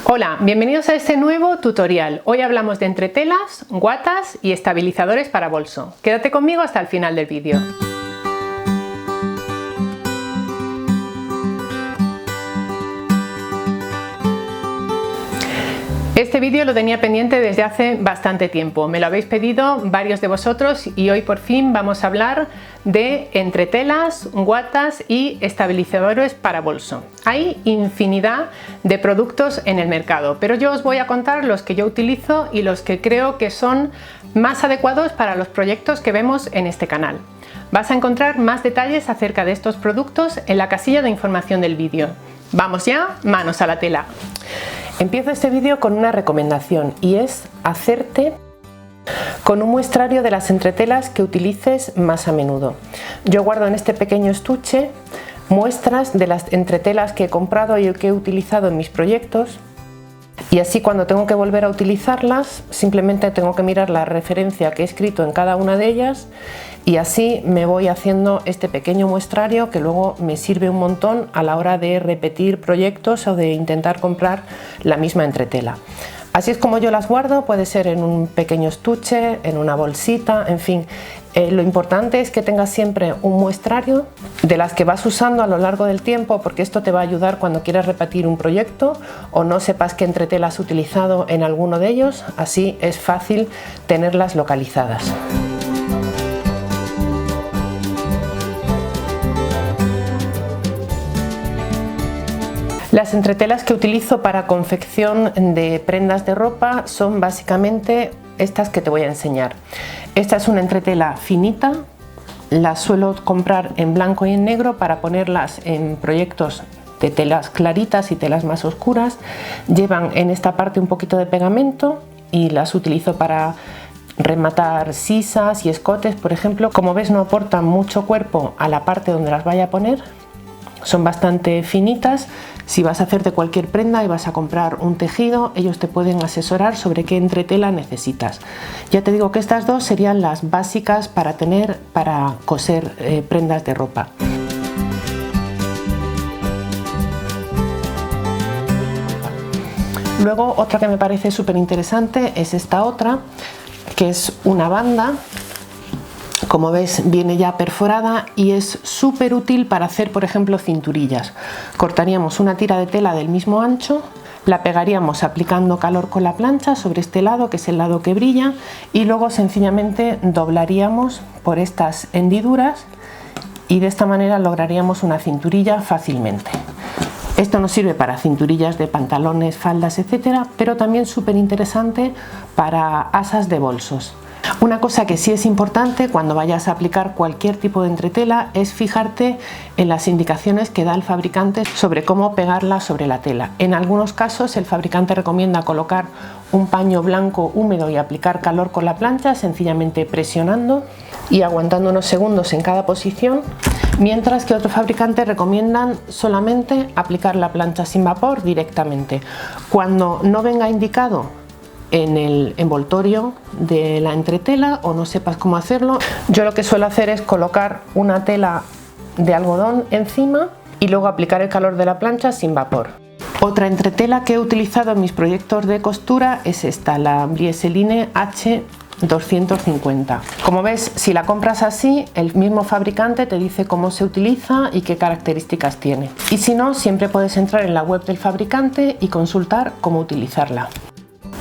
Hola, bienvenidos a este nuevo tutorial. Hoy hablamos de entretelas, guatas y estabilizadores para bolso. Quédate conmigo hasta el final del vídeo. Este vídeo lo tenía pendiente desde hace bastante tiempo, me lo habéis pedido varios de vosotros y hoy por fin vamos a hablar de entretelas, guatas y estabilizadores para bolso. Hay infinidad de productos en el mercado, pero yo os voy a contar los que yo utilizo y los que creo que son más adecuados para los proyectos que vemos en este canal. Vas a encontrar más detalles acerca de estos productos en la casilla de información del vídeo. Vamos ya, manos a la tela. Empiezo este vídeo con una recomendación y es hacerte con un muestrario de las entretelas que utilices más a menudo. Yo guardo en este pequeño estuche muestras de las entretelas que he comprado y que he utilizado en mis proyectos, y así cuando tengo que volver a utilizarlas simplemente tengo que mirar la referencia que he escrito en cada una de ellas, y así me voy haciendo este pequeño muestrario que luego me sirve un montón a la hora de repetir proyectos o de intentar comprar la misma entretela. Así es como yo las guardo, puede ser en un pequeño estuche, en una bolsita, en fin. Lo importante es que tengas siempre un muestrario de las que vas usando a lo largo del tiempo, porque esto te va a ayudar cuando quieras repetir un proyecto o no sepas qué entretela has utilizado en alguno de ellos, así es fácil tenerlas localizadas. Las entretelas que utilizo para confección de prendas de ropa son básicamente estas que te voy a enseñar. Esta es una entretela finita, la suelo comprar en blanco y en negro para ponerlas en proyectos de telas claritas y telas más oscuras. Llevan en esta parte un poquito de pegamento y las utilizo para rematar sisas y escotes, por ejemplo. Como ves, no aportan mucho cuerpo a la parte donde las vaya a poner, son bastante finitas. Si vas a hacerte cualquier prenda y vas a comprar un tejido, ellos te pueden asesorar sobre qué entretela necesitas. Ya te digo que estas dos serían las básicas para coser prendas de ropa. Luego otra que me parece súper interesante es esta otra, que es una banda. Como ves, viene ya perforada y es súper útil para hacer, por ejemplo, cinturillas. Cortaríamos una tira de tela del mismo ancho, la pegaríamos aplicando calor con la plancha sobre este lado, que es el lado que brilla, y luego sencillamente doblaríamos por estas hendiduras y de esta manera lograríamos una cinturilla fácilmente. Esto nos sirve para cinturillas de pantalones, faldas, etcétera, pero también súper interesante para asas de bolsos. Una cosa que sí es importante cuando vayas a aplicar cualquier tipo de entretela es fijarte en las indicaciones que da el fabricante sobre cómo pegarla sobre la tela. En algunos casos el fabricante recomienda colocar un paño blanco húmedo y aplicar calor con la plancha, sencillamente presionando y aguantando unos segundos en cada posición, mientras que otros fabricantes recomiendan solamente aplicar la plancha sin vapor directamente. Cuando no venga indicado en el envoltorio de la entretela o no sepas cómo hacerlo, yo lo que suelo hacer es colocar una tela de algodón encima y luego aplicar el calor de la plancha sin vapor. Otra entretela que he utilizado en mis proyectos de costura es esta, la Brieseline H250. Como ves, si la compras así, el mismo fabricante te dice cómo se utiliza y qué características tiene. Y si no, siempre puedes entrar en la web del fabricante y consultar cómo utilizarla.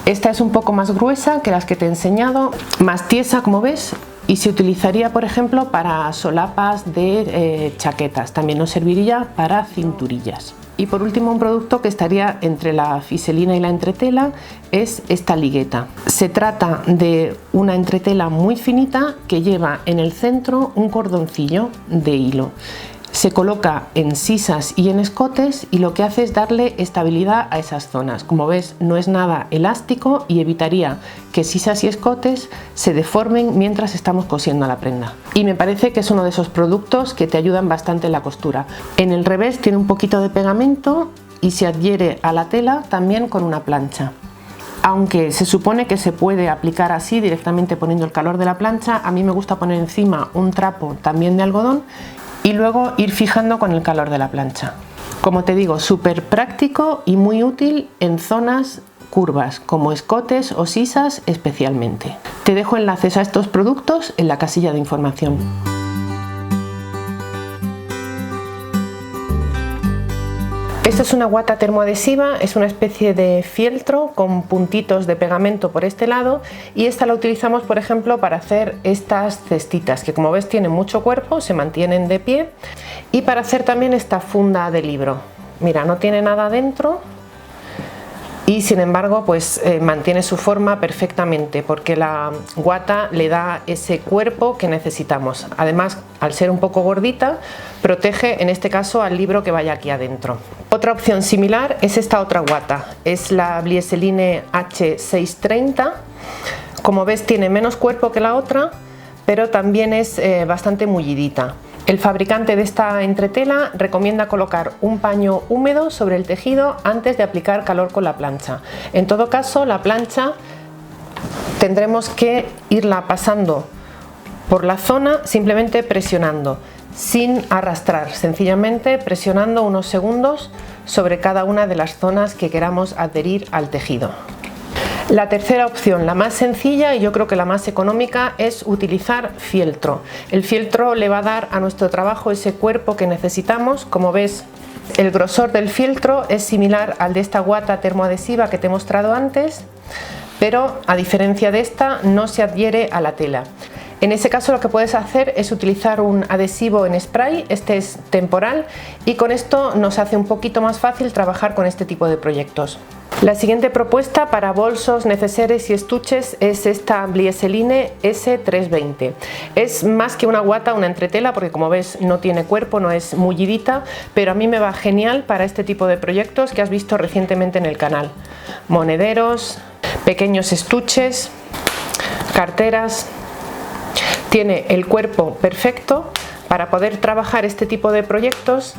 Esta es un poco más gruesa que las que te he enseñado, más tiesa como ves, y se utilizaría por ejemplo para solapas de chaquetas, también nos serviría para cinturillas. Y por último, un producto que estaría entre la fiselina y la entretela es esta ligueta. Se trata de una entretela muy finita que lleva en el centro un cordoncillo de hilo. Se coloca en sisas y en escotes y lo que hace es darle estabilidad a esas zonas. Como ves, no es nada elástico y evitaría que sisas y escotes se deformen mientras estamos cosiendo la prenda. Y me parece que es uno de esos productos que te ayudan bastante en la costura. En el revés tiene un poquito de pegamento y se adhiere a la tela también con una plancha. Aunque se supone que se puede aplicar así directamente poniendo el calor de la plancha, a mí me gusta poner encima un trapo también de algodón y luego ir fijando con el calor de la plancha. Como te digo, súper práctico y muy útil en zonas curvas como escotes o sisas especialmente. Te dejo enlaces a estos productos en la casilla de información. Esta es una guata termoadhesiva, es una especie de fieltro con puntitos de pegamento por este lado, y esta la utilizamos por ejemplo para hacer estas cestitas que, como ves, tienen mucho cuerpo, se mantienen de pie, y para hacer también esta funda de libro. Mira, no tiene nada dentro y sin embargo pues mantiene su forma perfectamente, porque la guata le da ese cuerpo que necesitamos. Además, al ser un poco gordita, protege en este caso al libro que vaya aquí adentro. Otra opción similar es esta otra guata, es la Blieseline H630. Como ves, tiene menos cuerpo que la otra, pero también es bastante mullidita. El fabricante de esta entretela recomienda colocar un paño húmedo sobre el tejido antes de aplicar calor con la plancha. En todo caso, la plancha tendremos que irla pasando por la zona simplemente presionando, sin arrastrar, sencillamente presionando unos segundos sobre cada una de las zonas que queramos adherir al tejido. La tercera opción, la más sencilla y yo creo que la más económica, es utilizar fieltro. El fieltro le va a dar a nuestro trabajo ese cuerpo que necesitamos. Como ves, el grosor del fieltro es similar al de esta guata termoadhesiva que te he mostrado antes, pero a diferencia de esta no se adhiere a la tela. En ese caso lo que puedes hacer es utilizar un adhesivo en spray, este es temporal, y con esto nos hace un poquito más fácil trabajar con este tipo de proyectos. La siguiente propuesta para bolsos, neceseres y estuches es esta Blieseline S320. Es más que una guata, una entretela, porque como ves no tiene cuerpo, no es mullidita, pero a mí me va genial para este tipo de proyectos que has visto recientemente en el canal. Monederos, pequeños estuches, carteras. Tiene el cuerpo perfecto para poder trabajar este tipo de proyectos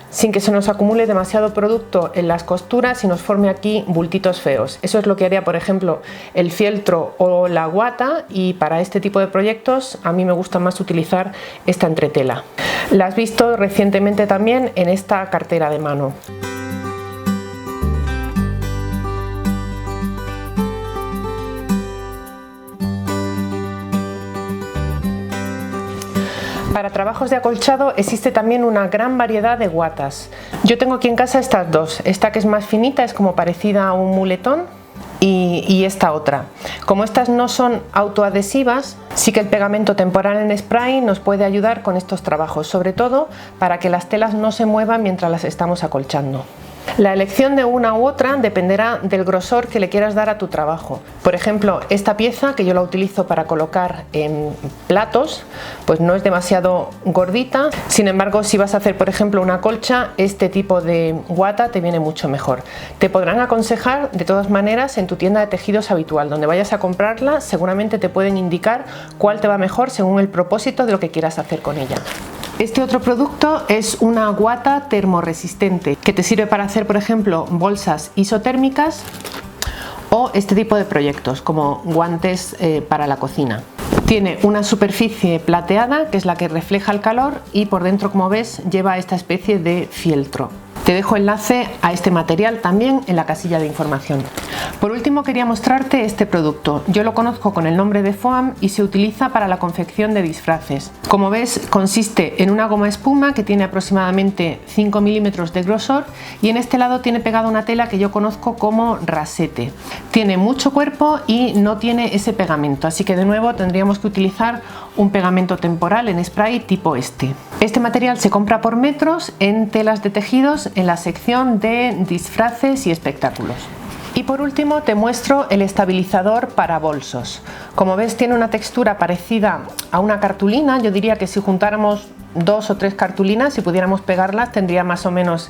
sin que se nos acumule demasiado producto en las costuras y nos forme aquí bultitos feos. Eso es lo que haría, por ejemplo, el fieltro o la guata, y para este tipo de proyectos a mí me gusta más utilizar esta entretela. La has visto recientemente también en esta cartera de mano. Para trabajos de acolchado existe también una gran variedad de guatas. Yo tengo aquí en casa estas dos, esta que es más finita, es como parecida a un muletón, y esta otra. Como estas no son autoadhesivas, sí que el pegamento temporal en spray nos puede ayudar con estos trabajos, sobre todo para que las telas no se muevan mientras las estamos acolchando. La elección de una u otra dependerá del grosor que le quieras dar a tu trabajo. Por ejemplo, esta pieza, que yo la utilizo para colocar en platos, pues no es demasiado gordita. Sin embargo, si vas a hacer, por ejemplo, una colcha, este tipo de guata te viene mucho mejor. Te podrán aconsejar de todas maneras en tu tienda de tejidos habitual. Donde vayas a comprarla, seguramente te pueden indicar cuál te va mejor según el propósito de lo que quieras hacer con ella. Este otro producto es una guata termorresistente que te sirve para hacer, por ejemplo, bolsas isotérmicas o este tipo de proyectos como guantes para la cocina. Tiene una superficie plateada, que es la que refleja el calor, y por dentro, como ves, lleva esta especie de fieltro. Te dejo enlace a este material también en la casilla de información. Por último, quería mostrarte este producto. Yo lo conozco con el nombre de Foam y se utiliza para la confección de disfraces. Como ves, consiste en una goma espuma que tiene aproximadamente 5 milímetros de grosor, y en este lado tiene pegada una tela que yo conozco como rasete. Tiene mucho cuerpo y no tiene ese pegamento, así que de nuevo tendríamos que utilizar un pegamento temporal en spray tipo este. Este material se compra por metros en telas de tejidos en la sección de disfraces y espectáculos. Y por último te muestro el estabilizador para bolsos. Como ves, tiene una textura parecida a una cartulina. Yo diría que si juntáramos 2 o 3 cartulinas y pudiéramos pegarlas, tendría más o menos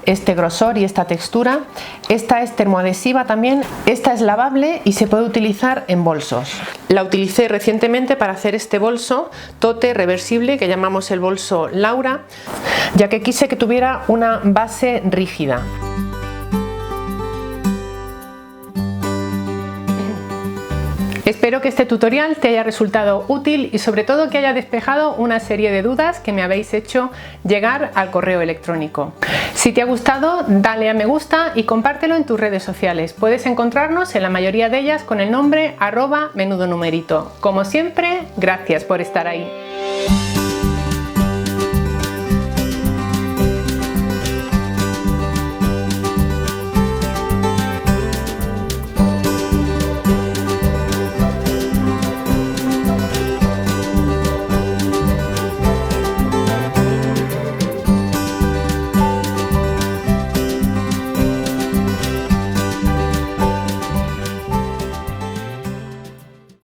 este grosor y esta textura. Esta es termoadhesiva también. Esta es lavable y se puede utilizar en bolsos. La utilicé recientemente para hacer este bolso tote reversible que llamamos el bolso Laura, ya que quise que tuviera una base rígida. Espero que este tutorial te haya resultado útil y sobre todo que haya despejado una serie de dudas que me habéis hecho llegar al correo electrónico. Si te ha gustado, dale a me gusta y compártelo en tus redes sociales. Puedes encontrarnos en la mayoría de ellas con el nombre @menudonumerito. Como siempre, gracias por estar ahí.